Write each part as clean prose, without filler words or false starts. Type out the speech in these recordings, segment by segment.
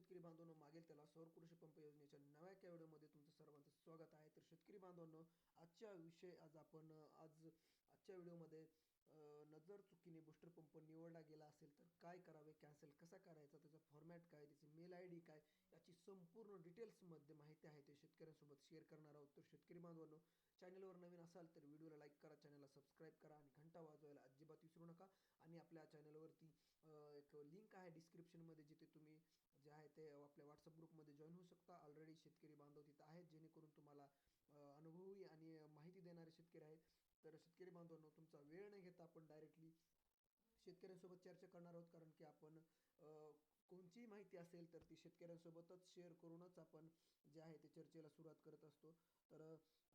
शेतकरी बांधवांनो, मागेल त्याला सौर कृषी पंप योजनेच्या नव्या एका व्हिडिओमध्ये तुमचं सर्वांचं स्वागत आहे. तर शेतकरी बांधवांनो, आजच्या विषय आज आपण आज आजच्या व्हिडिओमध्ये जर चुकीने बूस्टर पंप निवडला गेला असेल तर काय करावे, कॅन्सल कसा करायचा, त्याचा फॉर्मॅट काय, त्याची मेल आय डी काय, याची संपूर्ण डिटेल्समध्ये माहिती आहे ते शेतकऱ्यांसोबत शेअर करणार आहोत. तर शेतकरी बांधवांनो, चॅनलवर नवीन असाल तर व्हिडिओला लाईक करा, चॅनलला सबस्क्राईब करा आणि घंटा वाजवायला अजिबात विसरू नका. आणि आपल्या चॅनलवरती एक लिंक आहे डिस्क्रिप्शनमध्ये, जिथे तुम्ही जे आहे ते आपल्या व्हॉट्सअप ग्रुपमध्ये जॉईन होऊ शकता. ऑलरेडी शेतकरी बांधव तिथं आहेत, जेणेकरून तुम्हाला अनुभवी आणि माहिती देणारे शेतकरी आहेत. तर शेतकरी बांधवांनो, तुमचा वेळ न घेता आपण डायरेक्टली शेतकऱ्यांसोबत चर्चा करणार आहोत, कारण की आपण कोणतीही माहिती असेल तर ती शेतकऱ्यांसोबतच शेअर करूनच आपण जे आहे ते चर्चेला सुरुवात करत असतो. तर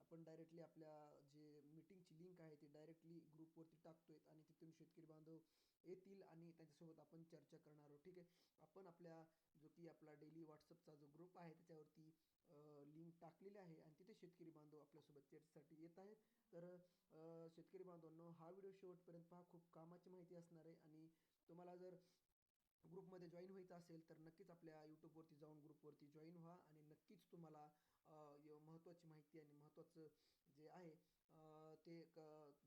आपण डायरेक्टली आपल्या जे मीटिंगची लिंक आहे ती डायरेक्टली ग्रुपवरती टाकतोय आणि तिथून शेतकरी बांधव येतील आणि त्यांच्यासोबत आपण चर्चा करणार आहोत. ठीक आहे. आपण आपल्या जो की आपला डेली व्हॉट्सअपचा जो ग्रुप आहे त्याच्यावरती लिंक टाकलेली आहे आणि तिथे शेतकरी बांधव आपल्यासोबत चर्चेसाठी येत आहेत. तर शेतकरी बांधवांनो, हा व्हिडिओ शेवटपर्यंत पहा, खूप कामाची माहिती असणार आहे. आणि तुम्हाला जर ग्रुपमध्ये जॉईन व्हायचं असेल तर नक्कीच आपल्या यूट्यूबवरती जाऊन ग्रुपवरती जॉईन व्हा आणि नक्कीच तुम्हाला महत्त्वाची माहिती आणि महत्त्वाचं जे आहे ते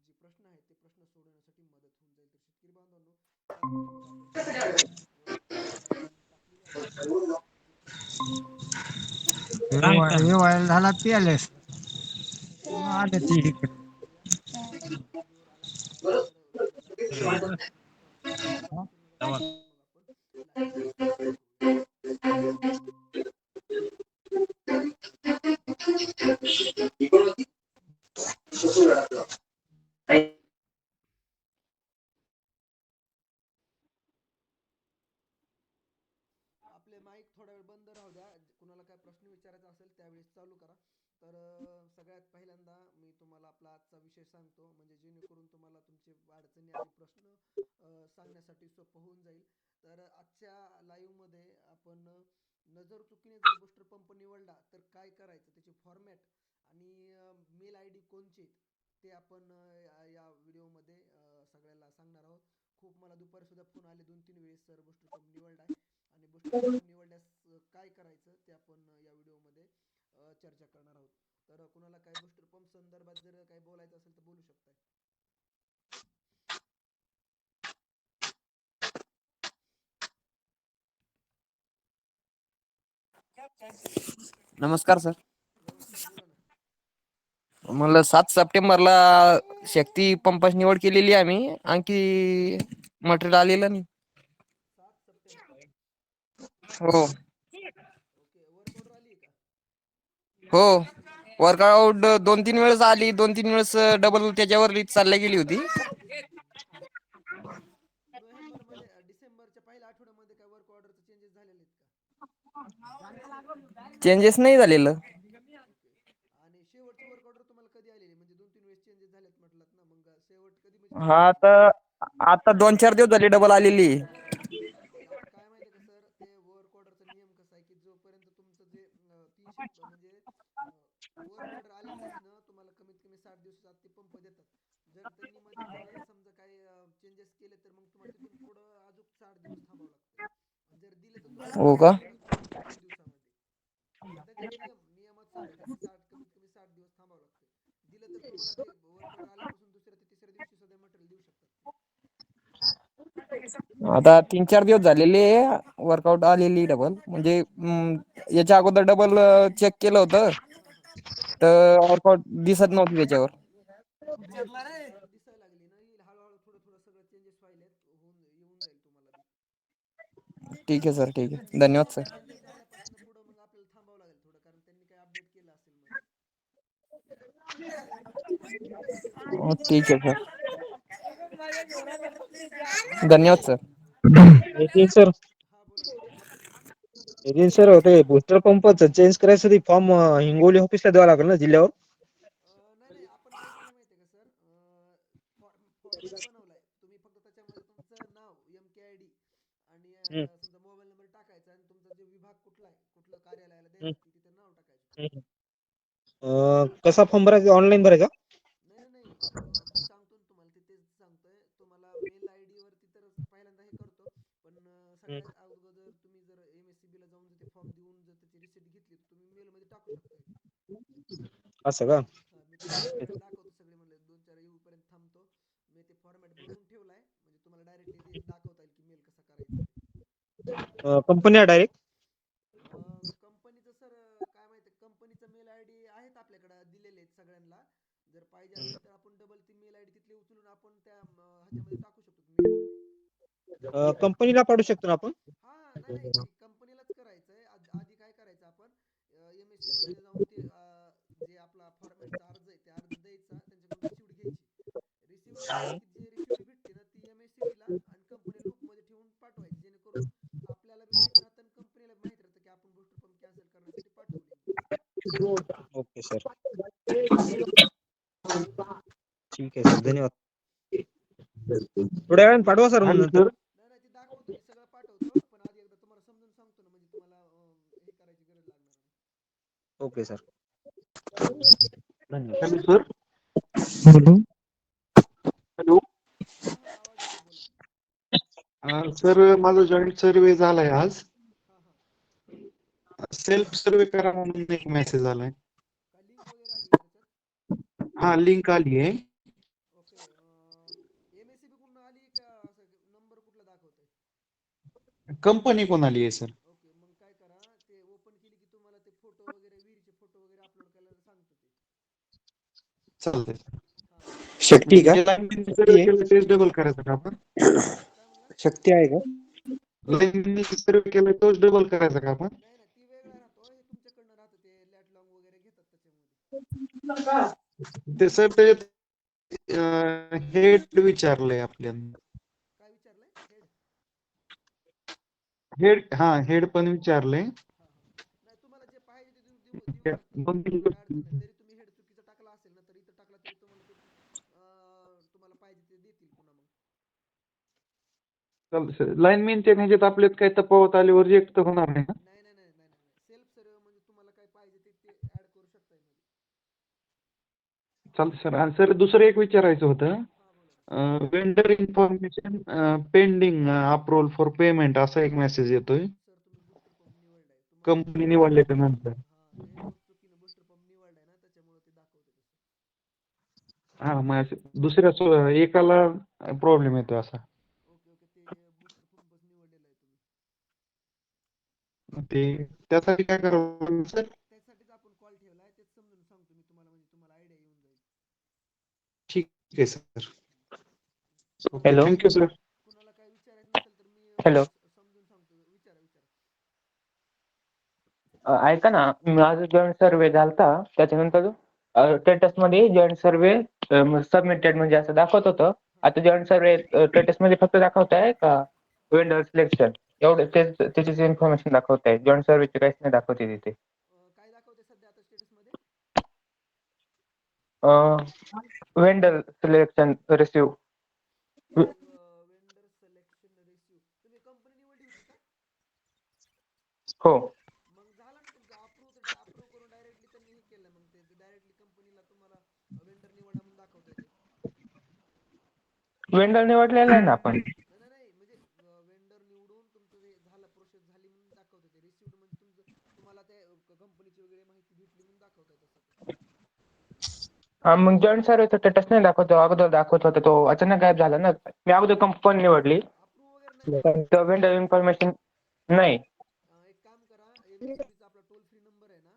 जे प्रश्न आहेत ते प्रश्न सोडवण्यासाठी मदत होऊन जाईल. तर शेतकरी बांधवांनो, चला तर मग आपण डायरेक्टली ग्रुपवरती लिंक टाकलेली आहे आणि जे प्रश्न आहेत ते सोडवण्यासाठी व्हायला झाला पियालेस प्रयत्न करूया. तर आले ती इकडे. बघूया व्हिडिओवर आला का काय. जर झाला तर आपण सुरुवातीपासून जर आला तर मग आपण लाईव्हमध्ये सहभागी होऊया. आपले माईक थोडा वेळ बंद राहू द्या. कुणाला काय प्रश्न विचारायचा असेल त्यावेळेस चालू करा. तर सगळ्यात पहिल्यांदा मी तुम्हाला आपला आजचा विषय सांगतो, म्हणजे जेणेकरून तुम्हाला तुमचे अडचणी आणि प्रश्न सांगण्यासाठी सोपं होऊन जाईल. तर आजच्या लाईव्हमध्ये आपण नजर चुकीने जर बूस्टर पंप निवडला तर काय करायचं, त्याची फॉर्मॅट आणि मेल आय डी कोणचे ते आपण या व्हिडिओमध्ये सगळ्याला सांगणार आहोत. खूप मला दुपारी सुद्धा फोन आले 2-3 वेळेस, सर बूस्टर पंप निवडलाय आणि बूस्टर पंप निवडल्यास काय करायचं ते आपण या व्हिडिओमध्ये चर्चा करणार आहोत. तर कुणाला काय बूस्टर पंप संदर्भात जर काही बोलायचं असेल तर बोलू शकताय. नमस्कार सर. नमस्कार, बोला ना. म्हणलं 7 सप्टेंबरला शक्ती पंपाची निवड केलेली आहे आम्ही. आणखी मटेरियल आलेलं नाही. 7 सप्टेंबर. हो ओके, वर्क ऑर्डर आली आहे का? हो, वर्कआउट 2-3 वेळेस आली, 2-3 वेळेस डबल त्याच्यावर रीच चालली गेली होती. नोव्हेंबरमध्ये डिसेंबरच्या पहिल्या आठवड्यामध्ये काय वर्क ऑर्डरचे चेंजेस झालेले आहेत का? चेंजेस नाही झालेलं. ओके. आणि शेवटची वर्क ऑर्डर तुम्हाला कधी आलेली, म्हणजे 2-3 वेळेस चेंजेस झालेत म्हटलात ना, मग शेवट कधी म्हणजे हा, कधी आलेली? आता आता 2-4 दिवस झाले डबल आलेली. ओके. आता काय माहिती आहे का सर, ते वर्क ऑर्डरचा नियम कसा आहे की जोपर्यंत तुमचं जे 300 म्हणजे वर्क ऑर्डर आल्यापासून तुम्हाला कमीत कमी 60 दिवसात ते पंप देतात. जर त्यांनी मध्ये जर समजा काही चेंजेस केले तर मग तुम्हाला तिथून पुढं अजून 60 दिवस थांबावं लागतं. आणि जर दिले तर दुसऱ्या हो दिवशी का? देतात तुम्हाला 2-3 दिवसामध्ये. सध्याचे नियमच चालू आहे की कमीत कमी 60 दिवस थांबावं लागतं. दिलं तर तुम्हाला ते वर्क ऑर्डर आल्यापासून दुसऱ्या ते तिसऱ्या दिवशी सुद्धा मटेरियल देऊ शकतात ते. आता 3-4 दिवस झालेले वर्कआउट आलेली डबल, म्हणजे याच्या अगोदर डबल चेक केलं होतं हां हां. तर वर्कआउट दिसत नव्हतं त्याच्यावर. आता वर्कआउट दिसायला लागली ना, येईल हळूहळू, थोडं थोडं सगळं चेंजेस व्हायलेत, होऊन येऊन जाईल तुम्हाला बी. ठीक आहे सर, ठीक आहे, धन्यवाद आता सर. चेंजेस झाल्यापासून पुढं मग आपल्याला थांबावं लागेल थोडं, कारण त्यांनी काही अपडेट केलं असेल मध्ये. हो, ठीक आहे सर, धन्यवाद सर. नितीन सर. हा, बोला ना. नितीन सर, होते बूस्टर पंपच चेंज करायसाठी फॉर्म हिंगोली ऑफिसला द्यावा लागेल ना, जिल्ह्यावर? नाही नाही, आपण काय केलं माहिती आहे का सर, फॉर्मॅट बनवलाय. तुम्ही फक्त त्याच्यामध्ये तुमचं नाव, MKID आणि हम्म, समजा मोबाईल नंबर टाकायचा आणि तुमचा जे विभाग कुठला आहे, कुठलं कार्यालयाला हम्म, द्यायचं तिथे नाव टाकायचं फक्त. हम्म. कसा फॉर्म भरायचा, ऑनलाईन भरायचा? नाही नाही नाही, मी सांगतो ना तुम्हाला, तिथेच सांगतोय तुम्हाला. मेल आय डी वरती तर पहिल्यांदा हे करतो, पण हम्म, सगळ्यात अगोदर तुम्ही जर MSCB ला जाऊन असं का? मी तुम्हाला वेगवेगळे दाखवतो सगळे, म्हणले 2-4 येऊपर्यंत थांबतो. मी ते फॉर्मॅट बनवून ठेवलाय, म्हणजे तुम्हाला डायरेक्टली दाखवता येईल की मेल कसा करायचा ते. कंपनी आहे डायरेक्ट? कंपनीचं सर काय माहिती, कंपनीचा मेल आयडी आहेत आपल्याकडे दिलेले आहेत सगळ्यांना. जर पाहिजे असेल तर आपण डबल ती मेल आयडी तिथली उचलून आपण त्या ह्याच्यामध्ये टाकू शकतो मेलमध्ये. कंपनीला पाठवू शकतो ना आपण? हा, नाही नाही, ते कंपनीलाच करायचंय. आधी काय करायचं आपण, MSC मध्ये जाऊन ते जे आपला फॉर्मॅटचा अर्ज आहे ते अर्ज द्यायचा, त्यांच्याकडून रिसिव्ह घ्यायची. रिसिव्ह घेतली की जे रिसिव्ह भेटते ना ती MSCV ला आणि कंपनी लूप मध्ये ठेवून पाठवायची, जेणेकरून आपल्याला बी माहित राहतं आणि कंपनीला माहित राहतं की आपण बूस्टर पंप कॅन्सल करण्यासाठी पाठवली. Okay sir. ठीक आहे सर, धन्यवाद. थोड्या वेळाने पाठवा सर मग नंतर. नाही नाही, ते दाखवतो, मी सगळं पाठवतो, पण आधी एकदा तुम्हाला समजून सांगतो ना, म्हणजे तुम्हाला हे करायची गरज लागणार नाही. ओके सर, धन्यवाद. Hello sir. हॅलो. हा हा, आवाज येतो, बोला. सर माझा जॉईंट सर्वे झालाय आज. हा हा, सेल्फ सर्वे करा म्हणून एक मेसेज आलाय. काय लिंक वगैरे आली का त्याच्यात? हा, लिंक आली आहे. ओके. MSCB कुठून आली का, असं नंबर कुठला दाखवतोय? कंपनी कोण आली आहे सर? ओके, मग काय करा, ते ओपन केली की तुम्हाला ते फोटो वगैरे, विहिरीचे फोटो वगैरे अपलोड करायला सांगतो ते. चालतंय. हा, मग ते शक्ती का? जे लाईन बिल सर्वे केलं तेच डबल करायचं का आपण? काय म्हणला? शक्ती आहे का? लाईन बिल सर्वे केलं तोच डबल करायचा का आपण? नाही नाही, ती वेगळा राहतो, हे तुमच्याकडनं राहतं, ते लॅट लॉंग वगैरे घेतात त्याच्यामध्ये. ते सर त्याच्यात हेड विचारलंय आपल्याला. काय विचारलंय? हेड? हेड पण विचारलंय. हा हा, नाही, तुम्हाला जे पाहिजे ते देऊ शकतो मी, दोन काय अडचण नाही. जरी तुम्ही हेड चुकीचा टाकला असेल ना, तरी इथं टाकला तरी तुम्हाला ते तुम्हाला पाहिजे ते देतील पुन्हा मग. लाईनमॅन ह्याच्यात आपल्यात काही तफावत आल्यावर रिजेक्ट तर होणार नाही ना? नाही नाही नाही नाही नाही, सेल्फ सर्व म्हणजे तुम्हाला काय पाहिजे ते ऍड करू शकता मध्ये. चालतं सर. आणि सर दुसरं एक विचारायचं होतं. हा, बोला ना. Vendor information pending approval for payment असा एक मेसेज येतोय. सर तुम्ही बूस्टर पंप निवडलाय, तुम्हाला कंपनी निवडल्याच्या नंतर. हा, ते चुकीनं बूस्टर पंप निवडलाय ना, त्याच्यामुळे ते दाखवते तसं. हा, मग दुसऱ्या एकाला प्रॉब्लेम येतो असा. ओके ओके, ते बूस्टर पंपच निवडलेला आहे तुम्ही. ते त्यासाठी काय करावं लागेल सर? त्यासाठीच आपण कॉल ठेवलाय, तेच समजून सांगतो मी तुम्हाला, म्हणजे तुम्हाला आयडिया येऊन जाईल. ठीक आहे sir. Okay, hello. Thank you sir. कुणाला काय विचारायचं नसेल तर मी हॅलो. समजून सांगतो. विचारा विचारा. ऐका ना, माझा जॉईंट सर्वे झालता, त्याच्यानंतर स्टेटस मध्ये जॉईंट सर्वे सबमिटेड म्हणजे असं दाखवत होतं. आता जॉईंट सर्वे स्टेटस मध्ये फक्त दाखवत आहे का वेंडर सिलेक्शन एवढं त्याचीच इन्फॉर्मेशन दाखवत आहे, जॉईंट सर्वेचे काहीच नाही दाखवते तिथे. काय दाखवते सध्या आता स्टेटस मध्ये? Vendor selection receive. Vendor selection receive. तुम्ही कंपनी निवडली होती का? हो. मग झालं ना तुमचं अप्रूव्ह करून डायरेक्टली त्यांनी हे केलं, मग ते डायरेक्टली कंपनीला तुम्हाला वेंडर निवडा म्हणून दाखवतंय ते. वेंडर निवडलेला आहे ना आपण. नाही नाही, म्हणजे वेंडर निवडून तुमचं हे झालं, प्रोसेस झाली म्हणून दाखवते ते. रिसिव्ड म्हणजे तुमचं, तुम्हाला त्या कंपनीची वगैरे माहिती भेटली म्हणून दाखवतंय तसं ते. हा, मग जॉईंट सर्वेचा स्टेटस नाही दाखवतो, अगोदर दाखवत होता, तो अचानक गायब झाला ना. मी अगोदर कंपनी निवडली, अप्रूव्ह वगैरे नाही झालं का? तर वेंडर इन्फॉर्मेशन नाही. एक काम करा, MSCBचा आपला टोल फ्री नंबर आहे ना,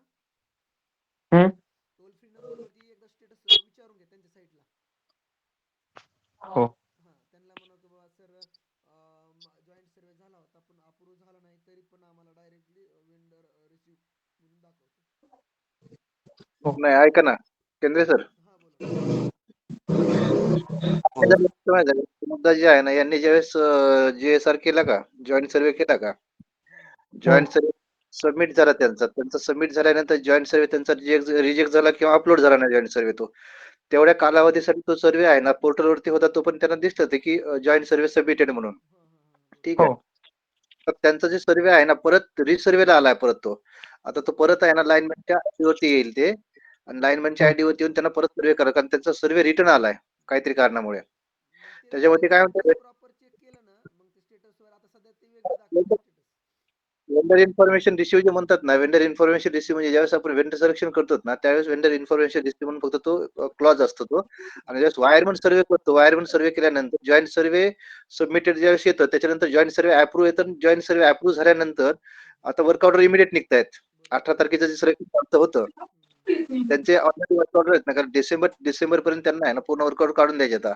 हम्म. टोल फ्री नंबर वरती एकदा स्टेटस विचारून घ्या त्यांच्या साईटला. हो. हा, त्यांना म्हणा की बाबा सर, जॉईंट सर्वे झाला होता पण अप्रूव्ह झाला नाही, तरी पण आम्हाला डायरेक्टली वेंडर रिसिव्ह म्हणून दाखवतो. नाही, ऐका ना केंद्रे सर. हा, बोला. मुद्दा जे आहे ना, यांनी ज्यावेळेस GSR केला का, जॉईंट सर्वे केला का, हा हा, जॉईंट सर्वे सबमिट झाला त्यांचा सबमिट झाल्यानंतर जॉईंट सर्वे त्यांचा रिजेक्ट झाला किंवा अपलोड झाला नाही जॉईंट सर्वे, तो तेवढ्या कालावधीसाठी तो सर्वे आहे ना पोर्टलवरती होता, तो पण त्यांना दिसत होते की जॉईंट सर्वे सबमिटेड म्हणून. हा हा, बरोबर. ठीक हो. आहे. तर त्यांचा जे सर्वे आहे ना परत रिसर्वेला आलाय परत तो. आता तो परत आहे ना लाईनमॅनच्या आयडीवरती येईल ते, आणि लाईनमॅनच्या आयडीवरती येऊन त्यांना परत सर्वे करा, कारण त्यांचा सर्वे रिटर्न आलाय काहीतरी कारणामुळे. मग ते त्याच्यावरती काय म्हणतात, प्रॉपर चेक केलं ना, मग ते स्टेटस वर आता सध्या ते वेगळं दाखवते स्टेटस. व्हेंडर इन्फॉर्मेशन रिसिव्ह जे म्हणतात ना, व्हेंडर इन्फॉर्मेशन रिसिव्ह म्हणजे ज्यावेळेस आपण व्हेंडर सिलेक्शन करतो ना, त्यावेळेस व्हेंडर इन्फॉर्मेशन रिसिव्ह म्हणून फक्त तो क्लॉज असतो तो. आणि ज्यावेळेस वायरमन सर्व्हे करतो, वायरमन सर्व्हे केल्यानंतर जॉइंट सर्व्हे सबमिटेड ज्यावेळेस येतं, त्याच्यानंतर जॉइंट सर्व्हे अप्रूव्ह येतं. जॉइंट सर्व्हे अप्रूव्ह झाल्यानंतर आता वर्क ऑर्डर इमिडिएट निघतायत. 18 तारखेचं जे सिलेक्शन प्राप्त होतं, त्यांचे ऑलरेडी वर्क ऑर्डर आहेत ना, कारण डिसेंबर पर्यंत त्यांना आहे ना पूर्ण वर्क ऑर्डर काढून द्यायचे आता.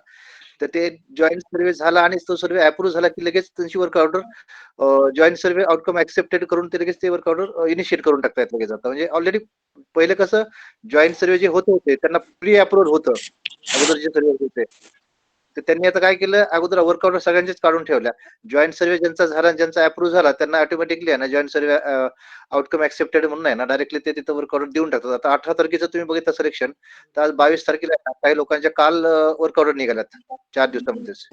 तर ते जॉइंट सर्व्हे झाला आणि तो सर्व्हे अप्रूव्ह झाला की लगेच त्यांची work order joint survey outcome accepted करून ते लगेच ते वर्क ऑर्डर इनिशिएट करून टाकतायत लगेच आता. म्हणजे ऑलरेडी पहिले कसं जॉइंट सर्व्हे जे होते त्यांना प्री अप्रूव्हल होतं. अगोदर जे सर्व्हे होते तर त्यांनी आता काय केलं, अगोदर वर्क ऑर्डर सगळ्यांचेच काढून ठेवल्या. जॉइंट सर्व्हे ज्यांचा झाला आणि ज्यांचा अप्रूव्ह झाला त्यांना ऑटोमॅटिकली आहे ना जॉइंट सर्व्हे आउटकम ऍक्सेप्टेड म्हणून आहे ना डायरेक्टली ते तिथं वर्क ऑर्डर देऊन टाकतात. आता 18 तारखेचं तुम्ही बघितलं सिलेक्शन, तर आज 22 तारखेला आहे ना, काही लोकांच्या काल वर्क ऑर्डर निघाल्यात 4 दिवसामध्येच.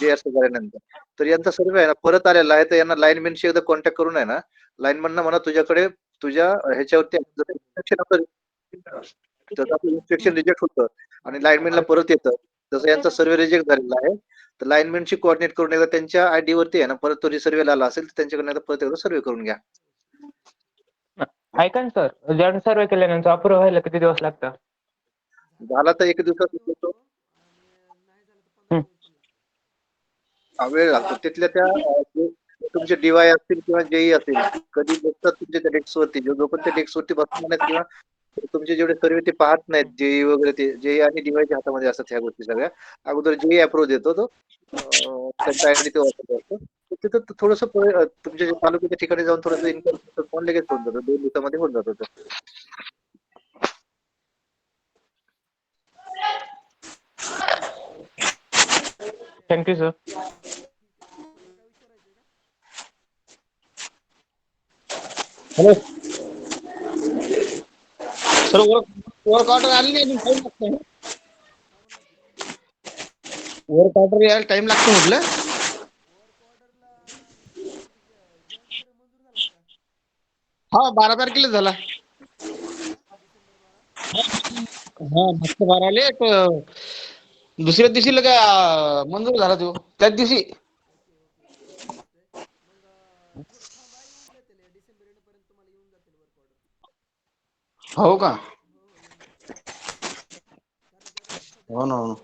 जे असं झाल्यानंतर. तर यांचा सर्व्हे आहे ना परत आलेला आहे, तर यांना लाईनमॅनशी एकदा कॉन्टॅक्ट करून आहे ना, लाईनमॅनना म्हणा तुझ्याकडे तुझ्या ह्याच्यावरती इन्स्पेक्शन रिजेक्ट होतं आणि लाईनमॅनला परत येतं. जसं यांचा सर्व्हे रिजेक्ट झालेला आहे, तर लाईनमॅनशी कोऑर्डिनेट करून एकदा त्यांच्या आयडी वरती आहे ना, परत तो रिसर्व्हेला आला असेल, तर त्यांच्याकडनं एकदा परत एकदा सर्व्हे करून घ्या. ऐका ना सर, जॉईंट सर्वे केल्यानंतर अप्रूव्ह व्हायला किती दिवस लागतात? झाला तर 1 दिवसात होतो. हं. वेळ लागतो. तिथल्या त्या जे तुमचे डी-वाय असतील किंवा जे-ई असेल, कधी बसतात तुमच्या त्या डेस्कवरती. जोपर्यंत त्या डेस्कवरती बसणार नाहीत किंवा तुमचे जेवढे सर्व्हे ते पाहत नाहीत, जे-ई वगैरे ते जे-ई आणि डी-वायच्या हातामध्ये असतात ह्या गोष्टी सगळ्या. अगोदर जे-ई अप्रूव्ह देतो तो त्यांचा आयडी तो वापरत असतो. तर तिथं थोडंसं तुमच्या जे तालुक्याच्या ठिकाणी जाऊन थोडंसं इन्कम फोन लगेच होऊन जातो. 2 दिवसामध्ये होऊन जातो तो. Thank you sir. Hello sir, work order आली नाही अजून, टाइम लागतो. वर्क ऑर्डर यायला टाइम लागतो म्हटलं. हा 12 तारखेला झाला. हा मागच्या 12 दुसऱ्या दिवशी लगा मंजूर झाला तो त्याच दिवशी. हो का? हो ना, हो ना.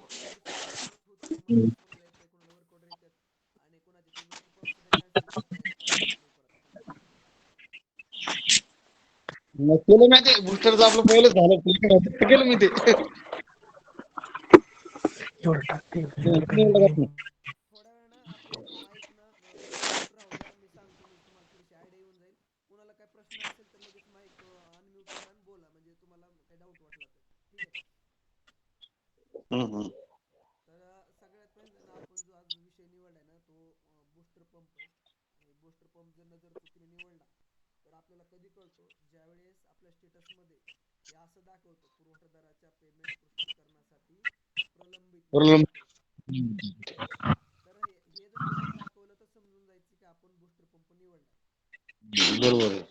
मग केलं मी ते बुस्टरचं आपलं पहिलंच झालं, केलं मी ते. हम्म. प्रॉब्लेम. बरोबर आहे.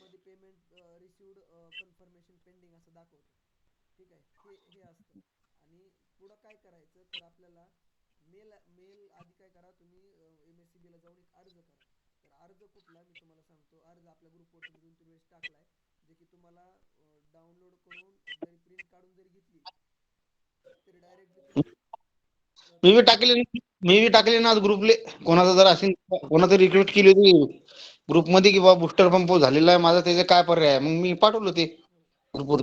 मी बी टाकले ना आज ग्रुपले. कोणाचा जर असेल कोणाचं रिक्वेस्ट केली होती ग्रुपमध्ये की बाबा बुस्टर पंप झालेला आहे माझा, त्याचे काय पर्याय आहे, मग मी पाठवलं ते ग्रुपवर.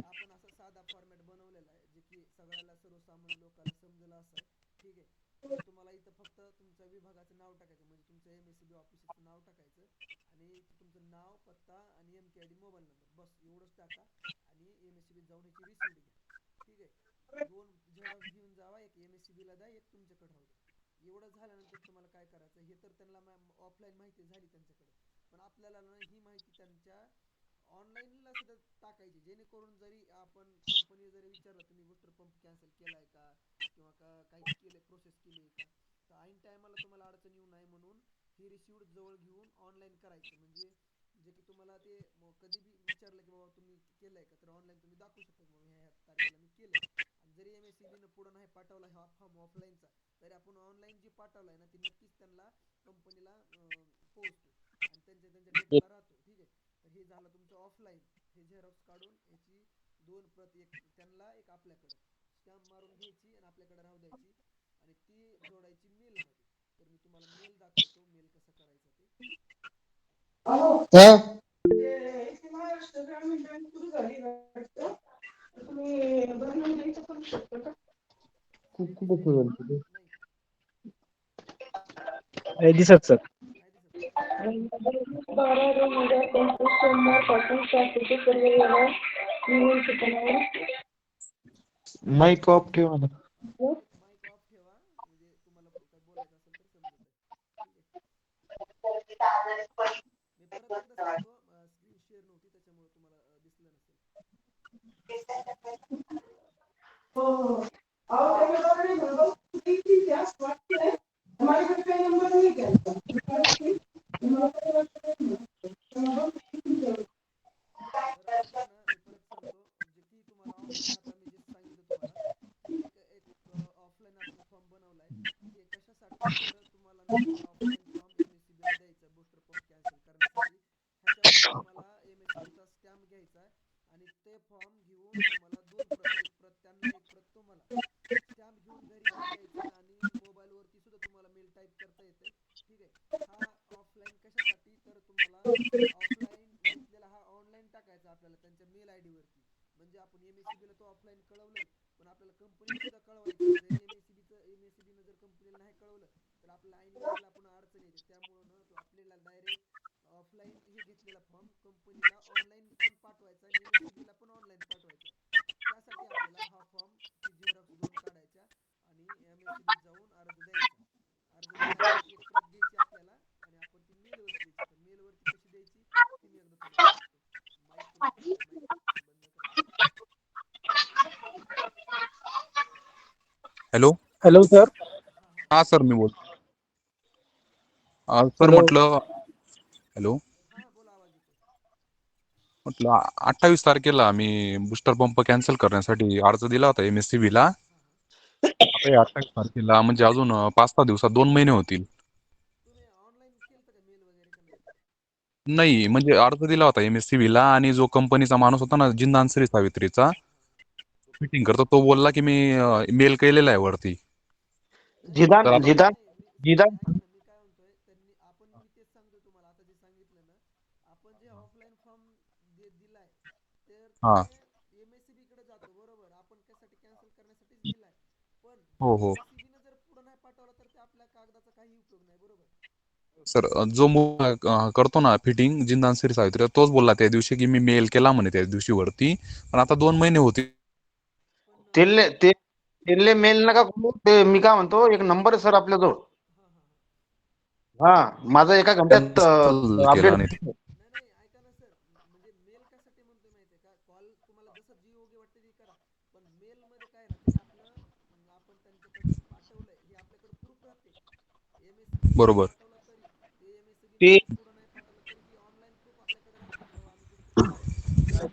त्यांच्या त्यांच्या डेटाला राहतो. ठीक आहे. तर हे झालं तुमचं ऑफलाईन. हे झेरॉक्स काढून याची दोन प्रत, एक त्यांना एक आपल्याकडं स्टॅम्प मारून घ्यायची आणि आपल्याकडे राहू द्यायची आणि ती जोडायची मेलमध्ये. तर मी तुम्हाला मेल दाखवतो, मेल कसा करायचा ते. हा? नाही कुठं दिसतंय ठेवलं तुम्हाला? तिथे? नाही नाही दिसत सर. नाही दिसत का? 12/2025 सोमवारपासून शासकीय सर्व व्यवहार नियम सूचनावर माईक ऑफ ठेवा ना. माईक ऑफ ठेवा, म्हणजे तुम्हाला काय बोलायचं असेल तर समजत आहे. ठीक आहे. मी परत एकदा सांगतो, स्क्रीन शेअर नव्हती त्याच्यामुळे तुम्हाला दिसलं नसेल. तर आता आहे ना, मी परत सांगतो, जे की तुम्हाला ऑफलाईन, आता मी जे सांगितलं तुम्हाला, एक एक ऑफलाईन आपण फॉर्म बनवलाय. हे कशासाठी, तर तुम्हाला ना हा ऑफलाईन फॉर्म MSCB ला द्यायचा बूस्टर पंप कॅन्सल करण्यासाठी. ह्याच्यावरती तुम्हाला MSCB चा स्टॅम्प घ्यायचा आहे आणि ते फॉर्म घेऊन तुम्हाला दोन प्रत, एक प्रत त्यांना, एक प्रत तुम्हाला, स्टॅम्प घेऊन घरी घेऊन यायचं आणि मोबाईलवरती सुद्धा तुम्हाला मेल टाईप करता येते. ठीक आहे. हा ऑफलाईन कशासाठी, तर तुम्हाला ऑफलाईन घेतलेला हा ऑनलाईन टाकायचा आपल्याला त्यांच्या मेल आयडी वरती. म्हणजे आपण MSCB ला तो ऑफलाईन कळवलंय, पण आपल्याला कंपनीला सुद्धा कळवायचं. जर MSCB जर कंपनीला नाही कळवलं तर आपल्याला ऐन वेळेला आपण अडचण येते. त्यामुळं ना तो आपल्याला डायरेक्ट ऑफलाईन हे घेतलेला फॉर्म कंपनीला ऑनलाईन पण पाठवायचा आणि MSCB ला पण ऑनलाईन पाठवायचा. त्यासाठी आपल्याला हा फॉर्म ची झेरॉक्स 2 काढायच्या आणि MSCB जाऊन अर्ज द्यायचा. अर्ज दिल्यानंतर एक प्रत घ्यायची आपल्याला आणि आपण ती मेलवरती द्यायची. तर मेलवरती कशी द्यायची ती मी एकदा तुम्हाला सांगतो. माईक तुमचा माईक बंद करा. हॅलो. Hello sir. हा हा हा सर, मी बोलतो. Sir hello. म्हटलं, हॅलो, हा, बोला, आवाज येतोय. म्हटलं 28 तारखेला मी बूस्टर पंप कॅन्सल करण्यासाठी अर्ज दिला होता MSCB ला. हा हा. आता हे 28 तारखेला म्हणजे अजून 5-6 दिवसात 2 महिने होतील. तुम्ही ऑनलाईन केलं का मेल वगैरे का नाही? नाही, म्हणजे अर्ज दिला होता MSCB ला आणि जो कंपनीचा माणूस होता ना, जिंदान श्री सावित्रीचा, हा हा. फिटिंग करतो, तो बोलला की मी मेल केलेला आहे वरती. नाही नाही तर जिदान आता जिदान नाही, मी नाही, जिदान ऐका ना, मी काय म्हणतोय, त्यांनी आपण, मी तेच सांगतोय तुम्हाला, आता जे सांगितलं ना, आपण जे ऑफलाईन फॉर्म दिलाय तर ते हा. MSCB कडे जातो, बरोबर. आपण त्यासाठी कॅन्सल करण्यासाठीच दिलाय. पण जर हो हो MSCB ने जर पुढे नाही पाठवला तर ते आपल्या कागदाचा काही उपयोग नाही, बरोबर. सर, जो करतो ना फिटिंग जिंदान श्री सावित्री, तोच बोलला त्या दिवशी की मी मेल केला म्हणे त्या दिवशी वरती. पण आता 2 महिने होतील. पण तेले मेल नका करू. ते मी काय म्हणतो, एक नंबर आहे सर आपल्याजवळ. हा हा हा. हा, माझा एका घंट्यात कॅन्सल केला अपडेट. आणि नाही नाही, ऐका ना सर, म्हणजे मेल कशासाठी म्हणतोय माहितीये का, कॉल तुम्हाला जसं जी योग्य वाटते ती करा, पण मेल मध्ये काय राहते आपलं, आपण त्यांच्याकडे पाठवलंय हे आपल्याकडे प्रूफ राहते. MSCB ला नाही बरोबर. पाठवला तरी, ते MSCB ने ते जर पुढे नाही पाठवलं तरी ती ऑनलाईन प्रूफ आपल्याकडे राहते की बाबा आम्ही बूस्टर पंप कॅन्सल केलाय.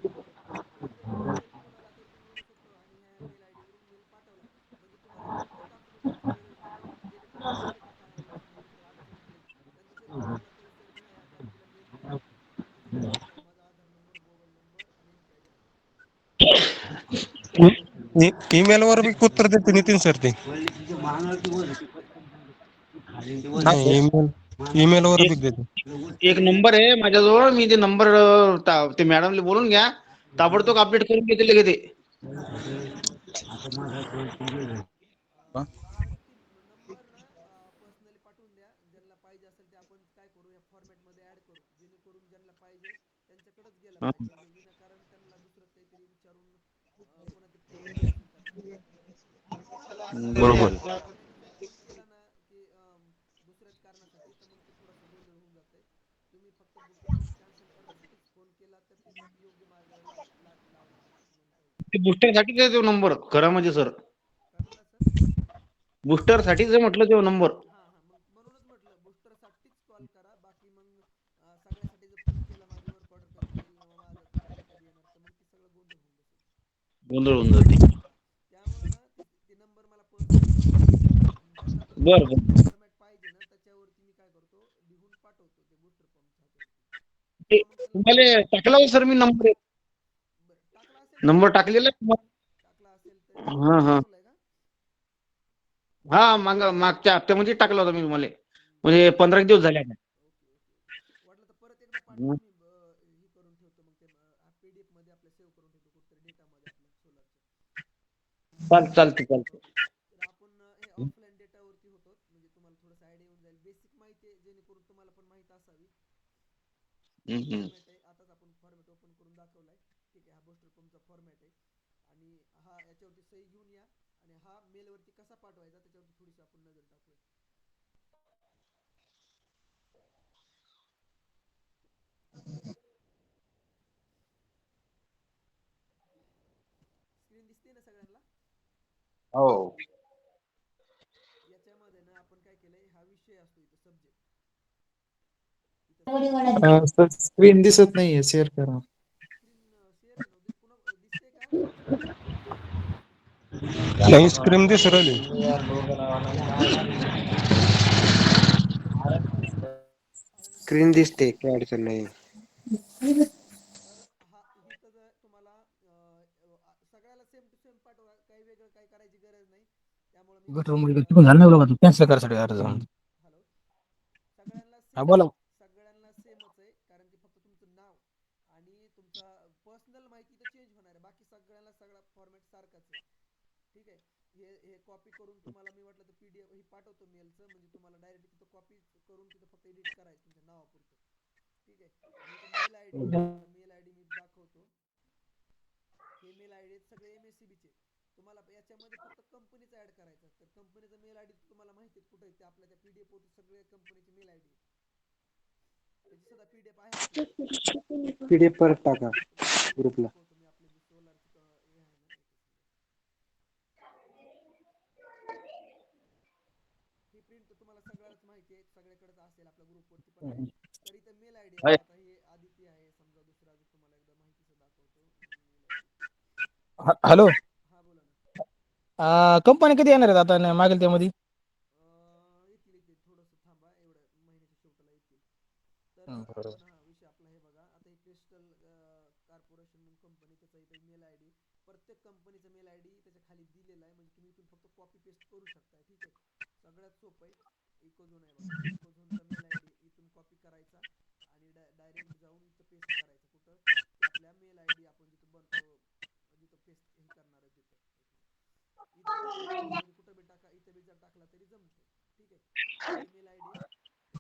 आणि तो जर मेल कोणाला तरी तुम्ही म्हणू शकतो आणि ह्या मेल आयडी वरून मेल पाठवलाय, म्हणजे तुम्हाला कोणत्याच डॉक्युमेंटेशनची गरज नाही. जेणेकरून पैसे टाकायला समजा जर अडचण येते, त्यांचं जरी कळालं तरी सर मी ह्या तारखेला मेल केलाय आणि त्याच्याकडे माझा माझा आधार नंबर, मोबाईल नंबर आणि एमपी आयडी आहे. ईमेल वर बी उत्तर देते नितीन सर ते. हा नाही, सर. ईमेल वर बी एक देते. एक नंबर आहे माझ्याजवळ. मी ते नंबर ते मॅडमला बोलून घ्या, ताबडतोब अपडेट करून घेते लगेच ते. सर ती नंबर ना पर्सनली पाठवून द्या. ज्यांना पाहिजे असेल ते आपण काय करू, या फॉर्मॅट मध्ये ऍड करू, जेणेकरून ज्यांना पाहिजे त्यांच्याकडेच गेला पाहिजे. म्हणजे विनाकारण त्यांना दुसरंच काहीतरी विचारून पुन्हा ते फॉर्म कॅन्सल करणार नाही. बरोबर. विनाकारण जर फोन केला ना की दुसऱ्याच कारणासाठी, तर मग ते थोडासा गोंधळ होऊन जातंय. तुम्ही फक्त बूस्टर पंप कॅन्सल करण्यासाठीच फोन केला तर ते योग्य मार्गाला लावणार असं म्हणता येईल. ते बूस्टर साठीच आहे तो नंबर खरा म्हणजे सर. काय म्हणला सर? बूस्टर साठीच आहे म्हटलं तो नंबर. हा हा, मग म्हणूनच म्हटलं बूस्टर साठीच कॉल करा. बाकी मग सगळ्यासाठी जर फोन केला माझी वर्क ऑर्डर कधी येईल, माझं पेमेंट कधी येणार, तर मग ते सगळं गोंधळ होऊन बसेल. गोंधळ होऊन जाते. त्यामुळे ना ते नंबर मला पर्सनली पाठवून द्या. ज्यांना बरं तुम्हाला बरं. जे फॉर्मॅट पाहिजे ना त्याच्यावरती मी काय करतो, लिहून पाठवतो ते बूस्टर पंप ह्याच्यावरती. ते मग त्यांना तुम्हाला टाकला हो सर मी नंबर बरं टाकला असेल तर नंबर टाकलेला आहे तुम्हाला. टाकला असेल तर हा हा पाठवलाय का? हा मागच्या हप्त्यामध्ये टाकला होता मी तुम्हाला म्हणजे 15 एक दिवस झाले आता. ओके ओके ओके वाटलं तर परत एकदा पाठवा मी हे करून ठेवतो मग ते PDF मध्ये आपल्या सेव्ह करून ठेवतो कुठेतरी डेटामध्ये आपल्या सोलरच्या चालते. ओके तर आपण हे ऑफलाईन डेटावरती होतो म्हणजे तुम्हाला थोडंसं आयडिया येऊन जाईल बेसिक माहिती आहे जेणेकरून तुम्हाला पण माहित असावी फॉर्मॅट आहे आताच आपण फॉर्मॅट ओपन करून दाखवलाय ठीक आहे हा बूस्टर पंपचा फॉर्मॅट आहे आणि हा याच्यावरती सही घेऊन या आणि हा मेलवरती कसा पाठवायचा त्याच्यावरती थोडीशी आपण नजर टाकूया स्क्रीन दिसते ना सगळ्यांना हो याच्यामध्ये ना आपण काय केलंय हा विषय असतो इथं सब्जेक्ट इथं सब्जेक्ट सर स्क्रीन दिसत नाहीये शेअर करा. स्क्रीन शेअर आहे नव्हती पुन्हा दिसते का स्क्रीन नाही स्क्रीन दिसू राहिली. स्क्रीन दिसते काही अडचण नाही. तर हा इथं जर तुम्हाला सगळ्याला सेम टू सेम पाठवा काही वेगळं काही करायची गरज नाही त्यामुळे मी कॅन्सल करायसाठी अर्ज हॅलो सगळ्यांना हा सेमच बोला. आहे सगळ्यांना सेमच आहे कारण की फक्त तुमचं नाव आणि तुमचा पर्सनल माहिती तर चेंज होणार आहे बाकी सगळ्यांना सगळा फॉर्मॅट सारखाच आहे ठीक आहे हे कॉपी करून तुम्हाला मी वाटलं तर PDF हे पाठवतो मेलचं म्हणजे तुम्हाला डायरेक्ट तिथं कॉपी करून तिथं फक्त एडिट करायचं तुमच्या नावापुरतं ठीक आहे आणि इथं मेल आय डी तुम्हाला मेल आय डी मी दाखवतो हे मेल आय डी सगळे MSCB चे तुम्हाला याच्यामध्ये फक्त कंपनीचा ऍड करायचा तर कंपनीचा मेल आय डी तुम्हाला माहिती आहे कुठे आहे ते आपल्या त्या PDF वरती सगळे कंपनीचे मेल आय डी त्याची सुद्धा PDF आहे आपल्याकडे PDF परत टाका तुम्हाला PDF ग्रुपला. दाखवतो मी आपले जे सोलारचे हे आहे ना ही प्रिंट तर तुम्हाला सगळ्याच माहिती आहे सगळ्याकडेच असेल आपल्या ग्रुपवरती पण आहे तर इथं मेल आय डी आहे आता हे आदिती आहे समजा दुसरा अजून तुम्हाला एकदा माहितीचं दाखवतो मेल आय डी हॅलो हा बोला ना कंपनी कधी येणार आहेत आता मागेल त्यामध्ये येतील थोडंसं थांबा एवढ्या महिन्याच्या शेवटाला येतील तर आपण हा विषय आपला हे बघा आता हे क्रिस्टल कॉर्पोरेशन म्हणून कंपनी त्याचा इथं मेल आय डी प्रत्येक कंपनीचा मेल आय डी त्याच्या खाली दिलेला आहे म्हणजे तुम्ही इथून फक्त कॉपी पेस्ट करू शकताय ठीक आहे सगळ्यात सोपं आहे इकोझोन आहे बघा इकोझोनचा मेल आय डी इथून कॉपी करायचा आणि डायरेक्ट जाऊन इथं पेस्ट करायचं कुठं की आपल्या मेल आय डी आपण जिथं पेस्ट हे करणार आहे तिथं इथं टाका इकोझोनमध्ये कुठं बी टाका इथं बी जर टाकला तरी जमते ठीक आहे ही मेल आय डी या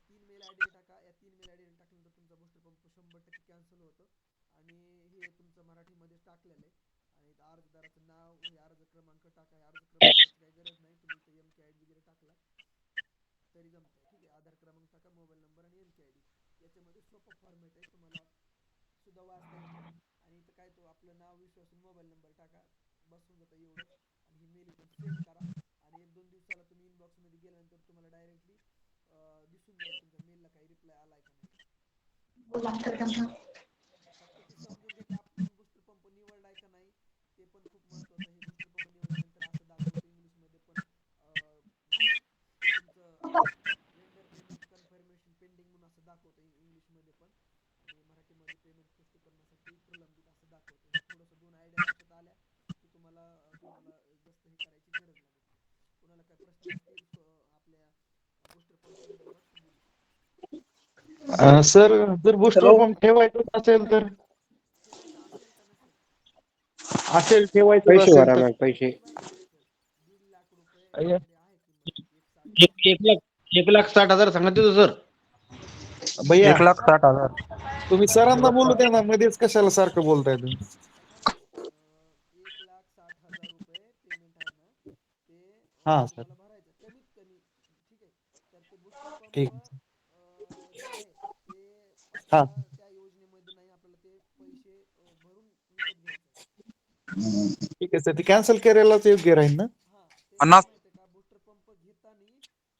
3 मेल आय डी टाका या 3 मेल आय डी टाकल्यानंतर तुमचा बूस्टर पंप 100% कॅन्सल होतो आणि हे तुमचं मराठीमध्येच टाकलेलं आहे आणि इथं अर्जदाराचं नाव हे अर्ज क्रमांक टाका हे अर्ज क्रमांकाची काही गरज नाही तुम्ही इथं MKID वगैरे टाकला तरी जमतंय ठीक आहे आधार क्रमांक टाका मोबाईल नंबर आणि MKID याच्यामध्ये सोपा फॉर्मॅट आहे तुम्हाला सुद्धा वाचता येतं आणि इथं काय तो आपलं नाव विश्वासून मोबाईल नंबर टाका बसून जातं एवढंच आणि ही मेल इथून सेंड करा आणि 1-2 दिवसाला तुम्ही इनबॉक्स मध्ये गेल्यानंतर तुम्हाला डायरेक्टली दिसून जाईल तुमच्या मेलला काही रिप्लाय आलाय का नाही फक्त ती समजून घ्या की आपण बूस्टर पंप निवडलाय का नाही ते पण खूप महत्वाचं आहे बूस्टर पंप निवडल्यानंतर असं दाखवतो इंग्लिशमध्ये पण तुमचं वेंडर पेमेंट कन्फर्मेशन पेंडिंग म्हणून असं दाखवतं इंग्लिशमध्ये पण आणि मराठीमध्ये पेमेंट स्पष्टीकरणासाठी प्रलंबित असं दाखवतं हे थोडंसं 2 आयडिया लक्षात आल्या की तुम्हाला जास्त हे करायची गरज लागत नाही कोणाला काय प्रश्न असतील आपल्या बूस्टर पंप संदर्भात बोलू सर जर बुस्टर पंप ठेवायचं असेल तर ठेवायचं असेल का नसेल ठेवायचं पैसे असेल भरा तर मग पैसे. किती भरायचे सर 1.5 लाख रुपये याच्यामध्ये आहे किंमत 1,60,000 सांगत होतो सर. भैया 1,60,000. तुम्ही सरांना बोलू द्या ना मध्येच कशाला सारखं बोलताय तुम्ही. बघा ना 1,60,000 रुपये पेमेंट आहे ना ते हा सर तुम्हाला भरायचं कमीत कमी ठीक आहे तर ते बूस्टर पंप ठीक जे आहे ते हा आपल्याला त्या योजनेमध्ये नाही आपल्याला ते पैसे भरून विकत घ्यायचं आहे ठीक आहे सर ते कॅन्सल करायलाच योग्य राहील ना. हा ते अण्णा कसं माहितीये का बूस्टर पंप घेताना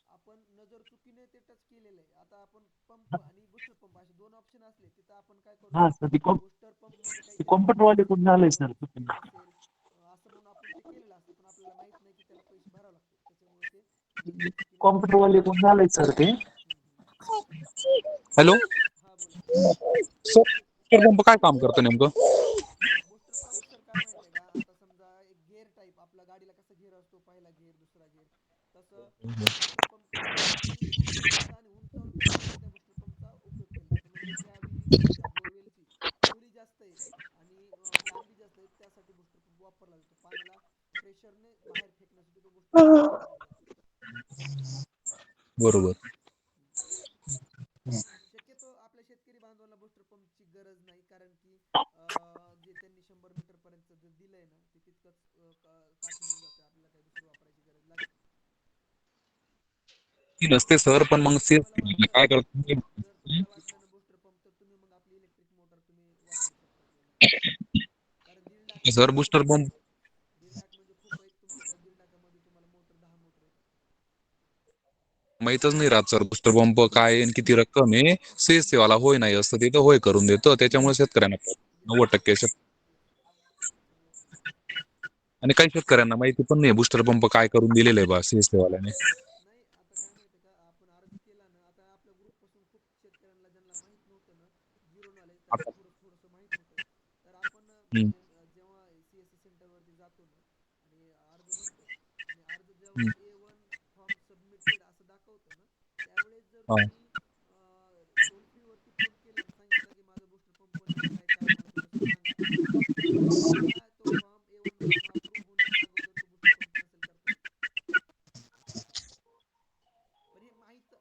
आपण नजर चुकीने ते टच केलेलं आहे आता आपण पंप आणि बूस्टर पंप असे 2 ऑप्शन असले तिथं आपण काय हा करतो सर बूस्टर पंप मध्ये काहीतरी वाले कंपनीचं कुठून आलंय सर चुकी असेल असं म्हणून आपण ते केलेलं असतं पण आपल्याला माहित नाही की त्याला पैसे भरावे लागतात त्याच्यामुळे ते नजर चुकीने टच कॉम्प्युटर वाले कुठून आलंय सर ते. हम्म. हॅलो हा बोला बूस्टर पंप काय काम करतं नेमकं? बूस्टर पंप सर काय माहिती आहे का, आता समजा एक गिअर टाईप आपल्या गाडीला कसा गिअर असतो, पहिला गिअर दुसरा गिअर, तसं बूस्टर पंप काय आहे, पाणी उंचीवरचं आणि उंचावर फेकण्यासाठी त्या बूस्टर पंपचा उपयोग केला जातो. म्हणजे ज्या विहिरीची त्या बोरवेलची खोली जास्त आहे आणि लांबी जास्त आहे, त्यासाठी बूस्टर पंप वापरला जातो. पाण्याला प्रेशरने बाहेर फेकण्यासाठी तो बूस्टर पंप वापरला जातो. बरोबर. शक्यतो आपल्या शेतकरी बांधवांना बूस्टर पंपची गरज नाही, कारण की जे त्यांनी 100 मीटर पर्यंत जे दिलंय ना, ते तितकंच काठी होऊन जाते. आपल्याला काही दुसरं वापरायची गरज लागत नाही. ती नसते सर, पण मग जर तुम्हाला वाटलं काय करतो जर तुम्हाला वाटलं ना बूस्टर पंप, तर तुम्ही मग आपली इलेक्ट्रिक मोटर तुम्ही वापरू शकता त्यामध्ये. कारण दीड लाख सर म्हणजे खूप बूस्टर आहेत. पंप 1.5 लाख म्हणजे खूप आहेत. तुमच्या 1.5 लाखामध्ये तुम्हाला मोटर 10 मोटर येतात. माहीतच नाही राहत सर बूस्टर पंप काय आहे आणि किती रक्कम आहे. सेवाला होय नाही असतं तिथं होय करून देतो, त्याच्यामुळे शेतकऱ्यांना येस 90% येस येस चांगलं सांगितलं. आणि काही शेतकऱ्यांना माहिती पण नाही बूस्टर पंप काय करून दिलेलं आहे बा सेवाल्याने. नाही, आता काय माहिती का, आपण अर्ज केला ना, आता आपल्या ग्रुप पासून खूप शेतकऱ्यांना ज्यांना माहित नव्हतं ना, झिरो नॉलेज, त्यांना थोडंसं माहित होतं. तर आपण जेव्हा CSC सेंटरवरती जातो ना आणि अर्ज भरतो, आणि अर्ज जेव्हा A1 फॉर्म सबमिटेड असं दाखवतं ना, त्यावेळेस जर तुम्ही टोल फ्री वरती फोन केला आणि सांगितलं की माझा बूस्टर पंप निघालाय काय, मला थोडंसं सांगा, तर तुम्हाला तो A1 फॉर्म अप्रूव्ह होण्याच्या अगोदर तो बूस्टर पंप कॅन्सल करता येतो. पण हे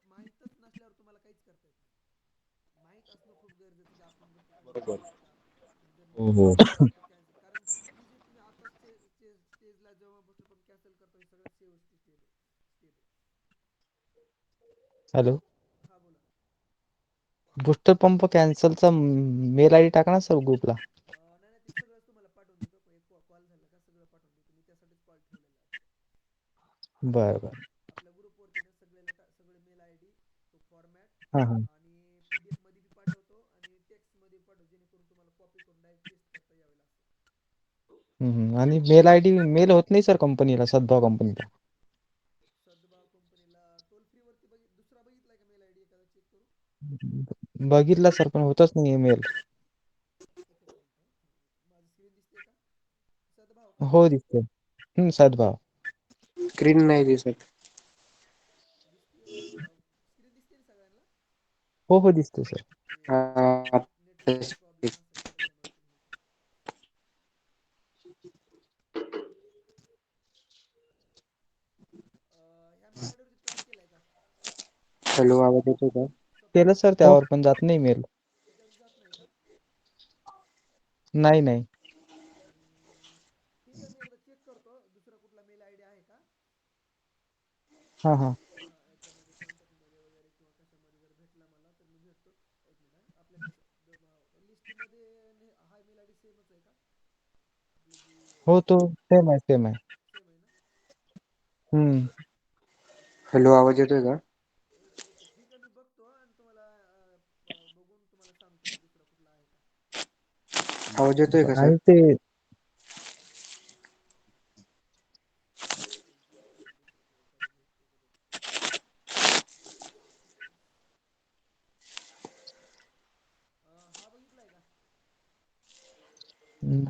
माहीतच नसल्यावर तुम्हाला काहीच करता येत नाही. माहीत असणं खूप गरजेचं की आपण बूस्टर पंप घेतोय का, आणि जर हो घेतलाय हो. तर तो कॅन्सल. कारण ही जी तुम्ही आता स्टेजला जेव्हा बूस्टर पंप कॅन्सल करतो, ही सगळ्यात शेवटची स्टेज आहे. हॅलो. हा बोला. बूस्टर पंप कॅन्सलचा मेल आयडी टाका ना सर ग्रुपला. नाही नाही, ते सगळंच तुम्हाला पाठवून देतो. कॉल झाला का सगळं पाठवून देतो. मी त्यासाठीच कॉल ठेवलेला आहे आजचा. बरं बरं. आपल्या ग्रुपवरती ना सगळे मेल आयडी, तो फॉर्मॅट, हां हां. आणि PDF मध्ये बी पाठवतो आणि टेक्स्ट मध्ये पाठवतो, जेणेकरून तुम्हाला कॉपी करून डायरेक्ट पेस्ट करता यावे लागतं. आणि मेल आयडी मेल होत नाही सर कंपनीला, सद्भाव कंपनीला. सद्भाव कंपनीला टोल फ्री वरती दुसरा बघितलाय का मेल आयडी, एखादा चेक करू? बघितला सर, पण होतच नाही मेल. एकच मिनिट. माझी स्क्रीन दिसते का? सद्भाव का? हो दिसते. सद्भाव. स्क्रीन नाही दिसत. दिसते मला. स्क्रीन दिसते ना सगळ्यांना? हो हो दिसते सर. ते हा, नेटवर्कचा प्रॉब्लेम असेल, त्याच्यामुळे पण होत असेल. ह्या मेल आयडी वरती ट्राय केलाय का? हॅलो, आवाज येतो का? केलं सद्भाव सर, त्यावर पण जात नाही मेल. त्याच्यावर जात नाही का? नाही नाही. ठीक आहे, मी एकदा चेक करतो दुसरा कुठला मेल आयडी आहे का. हां हां. याच्यामध्ये कॉन्टॅक्ट मध्ये वगैरे किंवा कशामध्ये जर भेटला मला तर मी भेटतो. एक मिनिट. आपल्याकडे लिस्टमध्ये हा मेल आयडी सेमच आहे का, आपली जी हो तो सेम आहे, सेम आहे. सेम आहे ना? हम्म. हॅलो, आवाज येतोय का? येतो येतो. ठीक आहे, मी बघतो आणि तुम्हाला बघून तुम्हाला सांगतो की दुसरा कुठला आहे का. आवाज येतोय का सर? आणि ते दुसरं एखादं भेटतो का बघतो. हा बघितलाय का?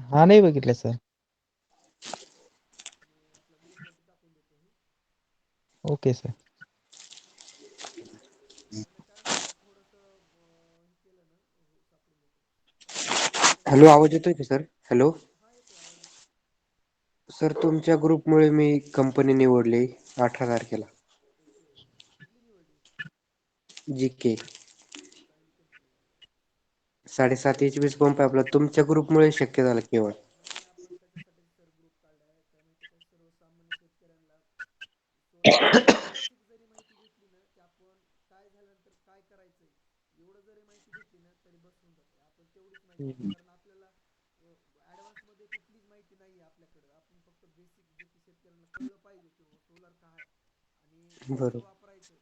हा नाही बघितलं सर. मी आपल्या ग्रुपवरती टाकून देतो हे. Okay sir. आणि काय माहिती का, थोडंसं हे केलं ना, सापडून जातं. आपल्याकडे एखादा हॅलो, आवाज येतोय का सर? हॅलो. हा येतोय, आवाज येतोय. सर, तुमच्या ग्रुपमुळे मी कंपनी निवडली 18 तारखेला. ओके. कुठली निवडली? GK. चांगली कंपनी आहे. 7.5 HP पंप आहे आपला. तुमच्या ग्रुपमुळे शक्य झालं केवळ. नाही, आपण त्याच्यासाठी सर ग्रुप काढलाय. काय माहिती का, सर्वसामान्य शेतकऱ्यांना सोलारची बेसिक जरी माहिती भेटली ना, की आपण काय झाल्यानंतर काय करायचंय, एवढं जरी माहिती भेटली ना तरी बस होऊन जाते. आपण तेवढीच माहिती घेतो, कारण आपल्याला ऍडव्हान्स मध्ये कुठलीच माहिती नाही आहे आपल्याकडे. आपण फक्त बेसिक जे की शेतकऱ्यांना कळलं पाहिजे की सोलार काय आणि कसं बरोबर. वापरायचं,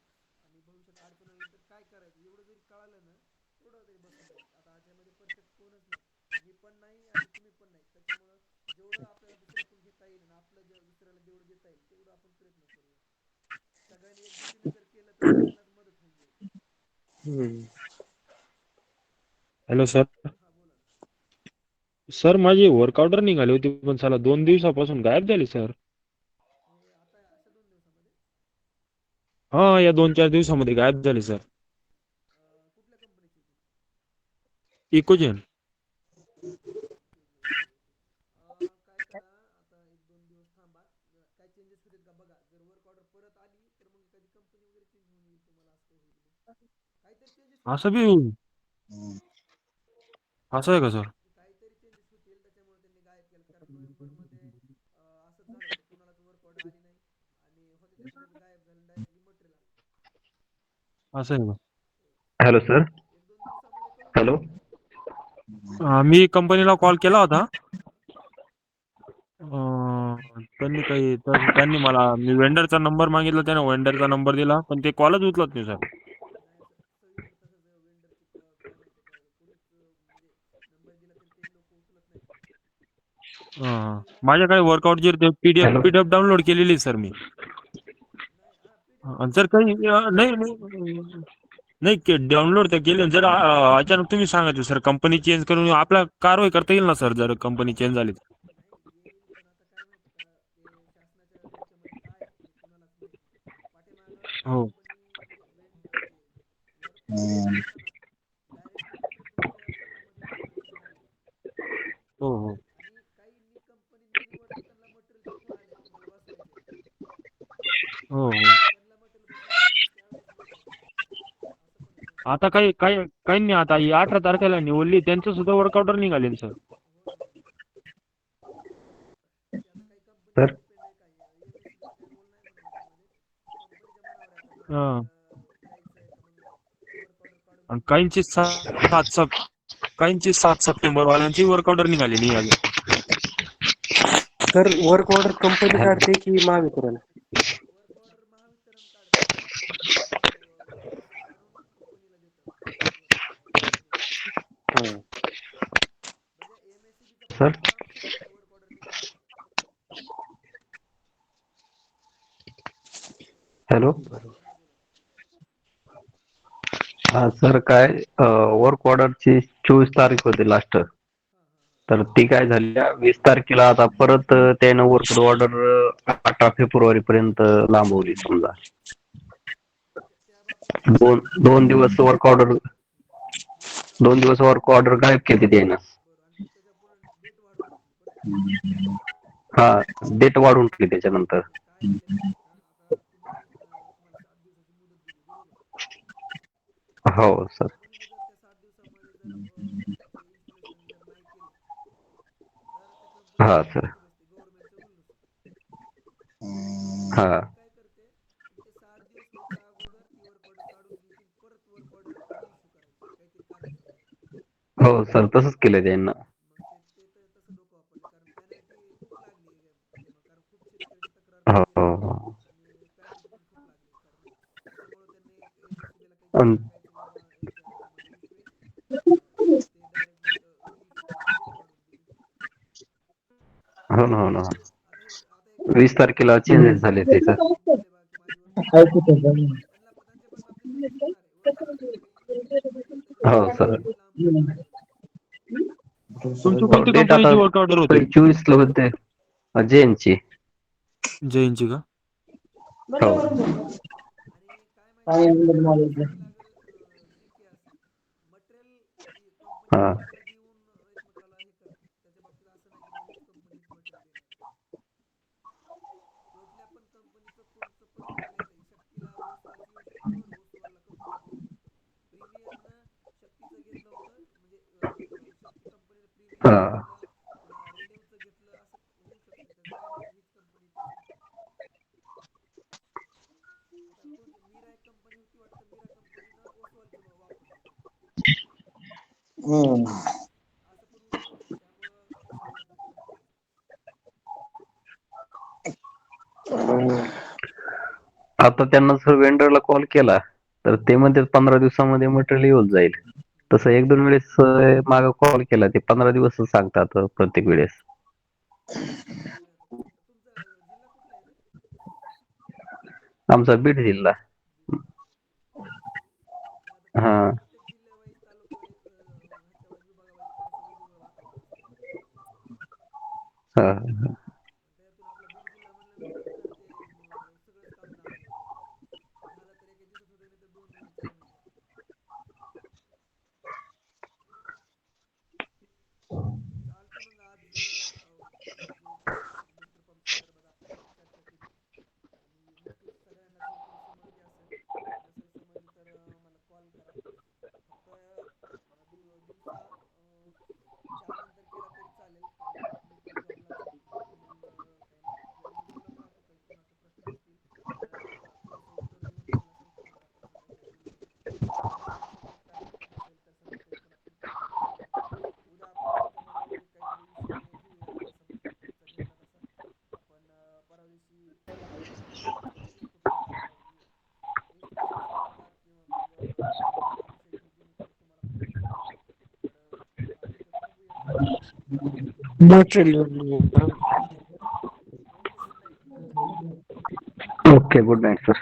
आणि भविष्यात अडचण आल्यानंतर काय करायचं, एवढं जरी कळालं ना तेवढं तरी बस होऊन जाईल. आता ह्याच्यामध्ये परफेक्ट कोणच नाही, मी पण नाही आणि तुम्ही पण नाही. त्याच्यामुळं जेवढं आपल्याला दुसऱ्याकडून घेता येईल ना, आपलं दुसऱ्याला जेवढं देता येईल तेवढं आपण प्रयत्न करूया. सगळ्यांनी एकजुटीने जर केलं तर सगळ्यांनाच मदत होऊन जाईल. हम्म. Hello sir. सर माझी वर्क ऑर्डर निघाली होती पण साला 2 दिवसापासून गायब झाली सर. हा या 2-4 दिवसामध्ये गायब झाली सर. इकोजेन. असं बी होईल. असं आहे का सर? असं आहे का? Hello sir. हॅलो. मी कंपनीला कॉल केला होता. त्यांनी मला मी वेंडरचा नंबर मागितला, त्याने वेंडरचा नंबर दिला पण ते कॉलच उचलत नाही सर. माझ्याकडे वर्कआउटची पीडीएफ हॅलो. पीडीएफ डाउनलोड केलेली सर मी. जर काही नाही डाउनलोड तर केले. जर अचानक तुम्ही सांगायचं सर कंपनी चेंज करून आपला कारवाई करता येईल ना सर जर कंपनी चेंज झाली तर? हो हो हो हो हो. आता काही काही काहींनी आता 18 तारखेला निवडली त्यांचं सुद्धा वर्क ऑर्डर निघाले सर. सर. हा. आणि काहींची 7 सप्टेंबर वाल्यांची वर्क ऑर्डर निघालेली आहे. Sir work order company hello. काढते की महावितरण? हा. सर. हॅलो. हा सर काय वर्क ऑर्डरची 24 तारीख होती लास्ट. तर ती काय झाली 20 तारखेला आता परत त्यानं वर्क ऑर्डर 18 फेब्रुवारी पर्यंत लांबवली समजा. दोन दिवस वर्क ऑर्डर गायब केली त्यानं. हा डेट वाढवून ठेवली त्याच्यानंतर. हो सर. हा सर. हा. हो सर तसंच केलं त्यांना. हो हो हो. अन- हो ना हो ना. 20 तारखेला चेंजेस झाले ते सर. हो सर. तुमची हो कोणती डेट आता कंपनीची वर्क ऑर्डर होती? 24 ला होते जैनची. जैनची का? हो. हा. हा. आता त्यांना जर वेंडरला कॉल केला तर ते म्हणतात 15 दिवसामध्ये मटेरियल येऊन जाईल. तसं 1-2 वेळेस मागे कॉल केला ते 15 दिवसच सांगतात प्रत्येक वेळेस. आमचा बीड जिल्हा. हा. हा त्यातून आपला बीड जिल्हा म्हणल्यानंतर जरा ते सगळंच काम लांबलं होतं. झालं तर एका दिवसात होतं, नाही तर 2 महिने 4 महिने. चालतं मग आज जो बूस्टर पंप संदर्भात आपण चर्चा केली आणि नक्कीच सगळ्यांना थोडं थोडं समजली असेल. नसेल समजली तर मला कॉल करा. फक्त दिवसा 4 नंतर केला तरी चालेल, कारण मी पण जॉबलाच आहे. म्हणून काही नाही. जरी मी बोलत राहतो, काही कोणाचे प्रश्न असतील तर थोडंसं उत्तर देऊन मला सांगतो, तर आपण संध्याकाळी बोलू शकतो. नाहीतर मग सबमिट करायचं नसेल तर संध्याकाळी पण आपण करू शकतो. आणि उद्या आपण त्याच्यावर काहीतरी विषय घेऊया, जसा बूस्टर पंपचा घेतला तसा आपण परवा दिवशी कुठला इन्स्टॉलेशन संदर्भात किंवा मग असा कुठला विषय घेऊ जेणेकरून तुम्हाला पण काही समजेल. तर आपण इथं थांबूया आणि okay, good night. Okay good night sir.